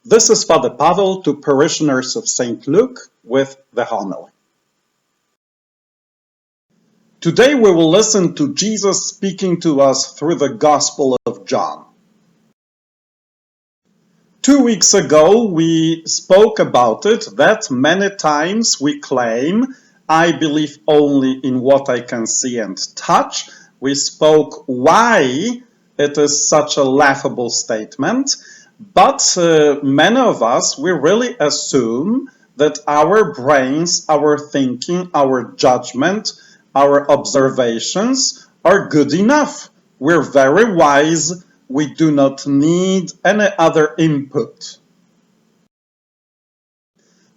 This is Father Pavel to parishioners of St. Luke with the homily. Today we will listen to Jesus speaking to us through the Gospel of John. 2 weeks ago we spoke about it that many times we claim, I believe only in what I can see and touch. We spoke why it is such a laughable statement, but many of us, we really assume that our brains, our thinking, our judgment, our observations are good enough. We're very wise. We do not need any other input.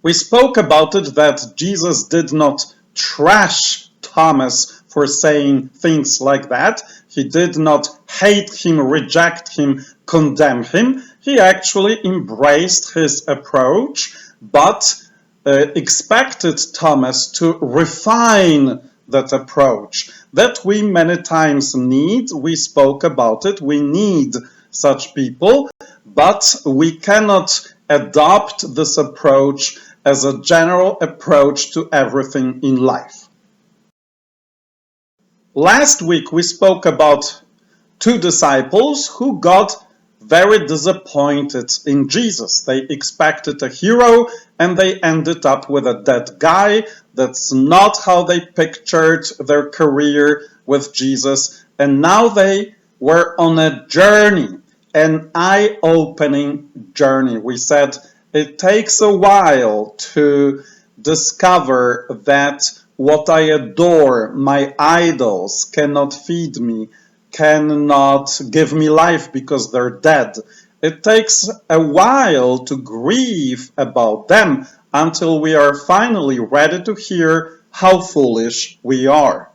We spoke about it that Jesus did not trash Thomas for saying things like that. He did not hate him, reject him, condemn him. He actually embraced his approach, but expected Thomas to refine that approach that we many times need. We spoke about it. We need such people, but we cannot adopt this approach as a general approach to everything in life. Last week we spoke about two disciples who got very disappointed in Jesus. They expected a hero and they ended up with a dead guy. That's not how they pictured their career with Jesus. And now they were on a journey, an eye-opening journey. We said it takes a while to discover that what I adore, my idols, cannot feed me, cannot give me life because they're dead. It takes a while to grieve about them until we are finally ready to hear how foolish we are.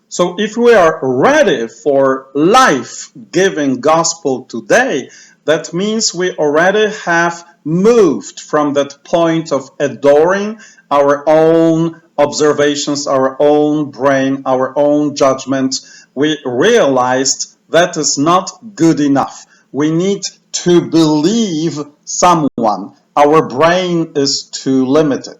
So if we are ready for life-giving gospel today, that means we already have moved from that point of adoring our own observations, our own brain, our own judgment. We realized that is not good enough. We need to believe someone. Our brain is too limited.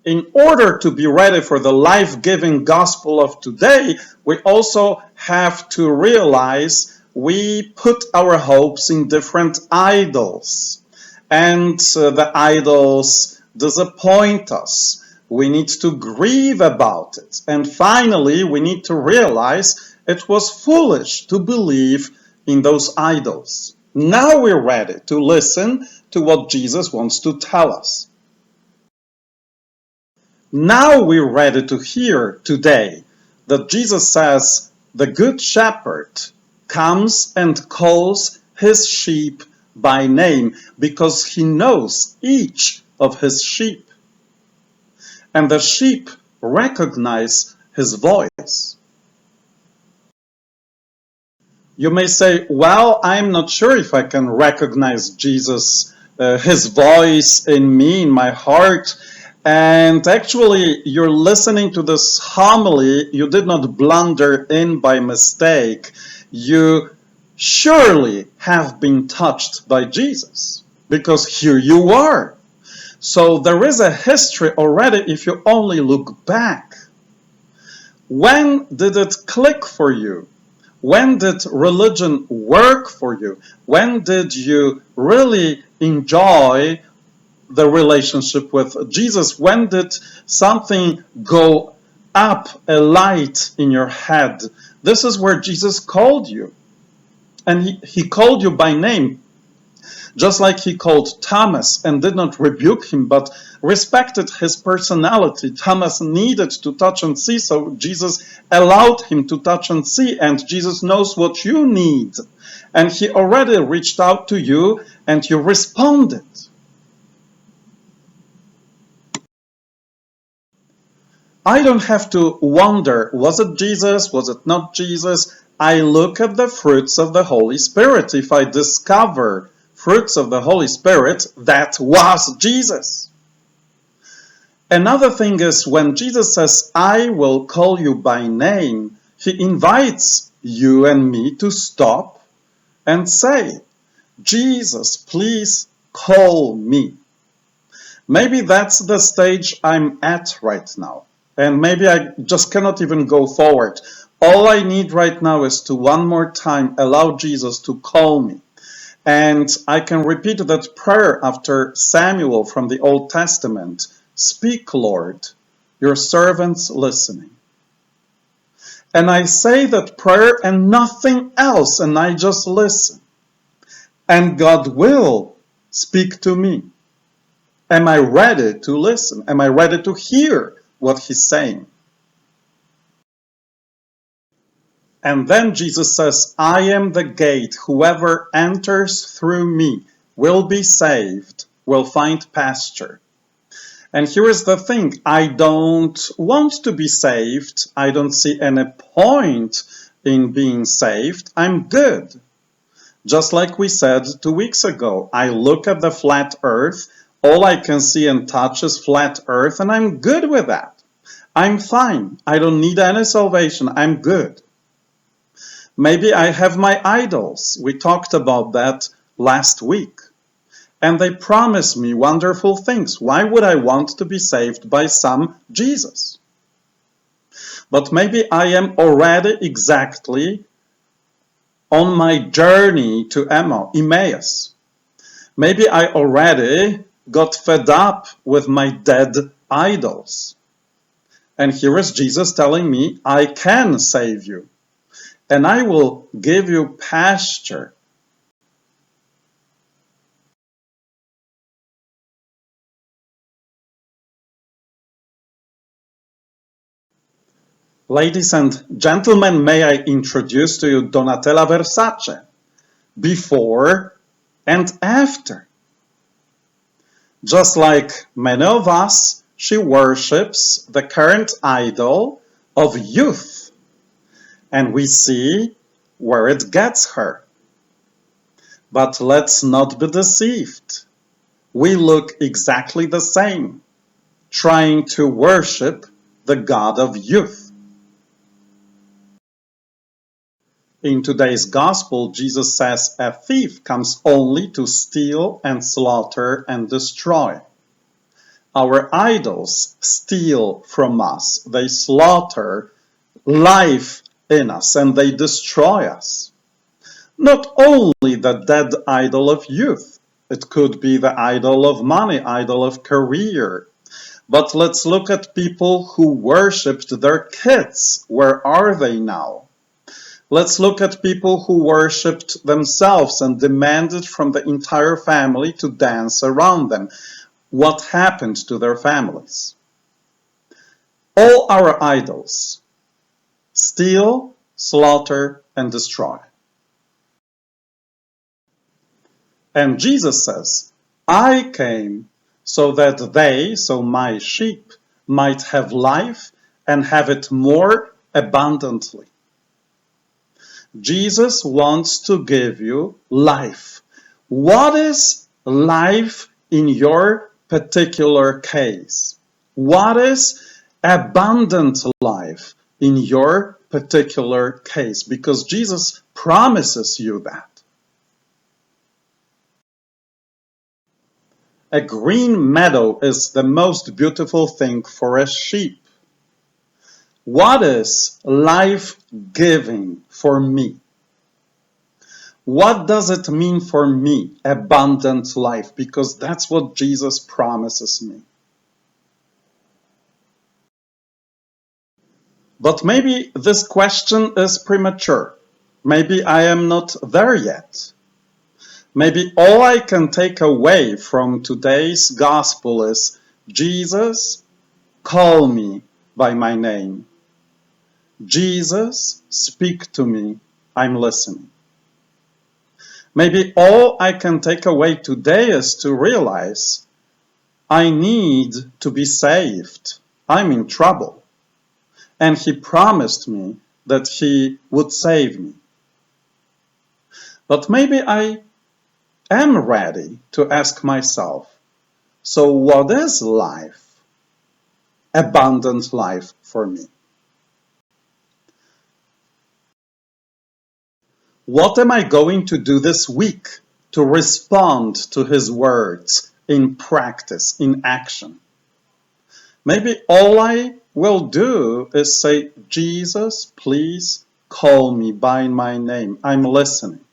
In order to be ready for the life-giving gospel of today, we also have to realize we put our hopes in different idols, and the idols disappoint us. We need to grieve about it. And finally, we need to realize it was foolish to believe in those idols. Now we're ready to listen to what Jesus wants to tell us. Now we're ready to hear today that Jesus says the Good Shepherd comes and calls his sheep by name because he knows each of his sheep. And the sheep recognize his voice. You may say, well, I'm not sure if I can recognize Jesus, his voice in me, in my heart. And actually, you're listening to this homily, you did not blunder in by mistake. You surely have been touched by Jesus, because here you are. So there is a history already if you only look back. When did it click for you? When did religion work for you? When did you really enjoy the relationship with Jesus? When did something go up, a light in your head? This is where Jesus called you. And he called you by name, just like he called Thomas and did not rebuke him, but respected his personality. Thomas needed to touch and see, so Jesus allowed him to touch and see, and Jesus knows what you need. And he already reached out to you, and you responded. I don't have to wonder, was it Jesus, was it not Jesus? I look at the fruits of the Holy Spirit. If I discover fruits of the Holy Spirit, that was Jesus. Another thing is when Jesus says, I will call you by name, he invites you and me to stop and say, Jesus, please call me. Maybe that's the stage I'm at right now. And maybe I just cannot even go forward. All I need right now is to one more time allow Jesus to call me. And I can repeat that prayer after Samuel from the Old Testament. Speak, Lord, your servant's listening. And I say that prayer and nothing else, and I just listen. And God will speak to me. Am I ready to listen? Am I ready to hear what he's saying? And then Jesus says, I am the gate. Whoever enters through me will be saved, will find pasture. And here is the thing. I don't want to be saved. I don't see any point in being saved. I'm good. Just like we said 2 weeks ago, I look at the flat earth. All I can see and touch is flat earth, and I'm good with that. I'm fine. I don't need any salvation. I'm good. Maybe I have my idols. We talked about that last week. And they promise me wonderful things. Why would I want to be saved by some Jesus? But maybe I am already exactly on my journey to Emmaus. Maybe I already got fed up with my dead idols. And here is Jesus telling me, I can save you. And I will give you pasture. Ladies and gentlemen, may I introduce to you Donatella Versace, before and after. Just like many of us, she worships the current idol of youth, and we see where it gets her. But let's not be deceived. We look exactly the same, trying to worship the God of youth. In today's gospel, Jesus says a thief comes only to steal and slaughter and destroy. Our idols steal from us. They slaughter life in us and they destroy us. Not only the dead idol of youth. It could be the idol of money, idol of career. But let's look at people who worshipped their kids. Where are they now? Let's look at people who worshipped themselves and demanded from the entire family to dance around them. What happened to their families? All our idols steal, slaughter, and destroy. And Jesus says, I came so that they, so my sheep, might have life and have it more abundantly. Jesus wants to give you life. What is life in your particular case? What is abundant life in your particular case? Because Jesus promises you that. A green meadow is the most beautiful thing for a sheep. What is life-giving for me? What does it mean for me, abundant life? Because that's what Jesus promises me. But maybe this question is premature. Maybe I am not there yet. Maybe all I can take away from today's gospel is, Jesus, call me by my name. Jesus, speak to me, I'm listening. Maybe all I can take away today is to realize I need to be saved. I'm in trouble. And he promised me that he would save me. But maybe I am ready to ask myself, so what is life? Abundant life for me. What am I going to do this week to respond to his words in practice, in action? Maybe all I will do is say, Jesus, please call me by my name. I'm listening.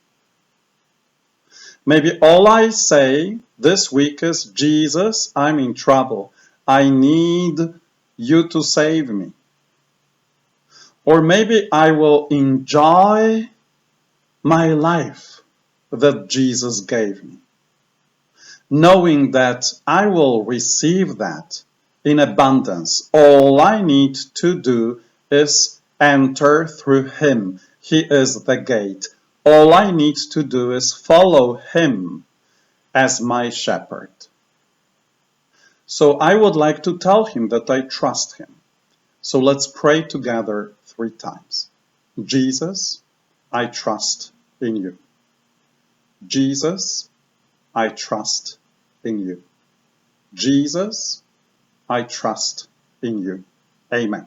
Maybe all I say this week is, Jesus, I'm in trouble. I need you to save me. Or maybe I will enjoy my life that Jesus gave me, knowing that I will receive that in abundance. All I need to do is enter through him. He is the gate. All I need to do is follow him as my shepherd. So I would like to tell him that I trust him. So let's pray together 3 times. Jesus, I trust in you. Jesus, I trust in you. Jesus, I trust in you. Amen.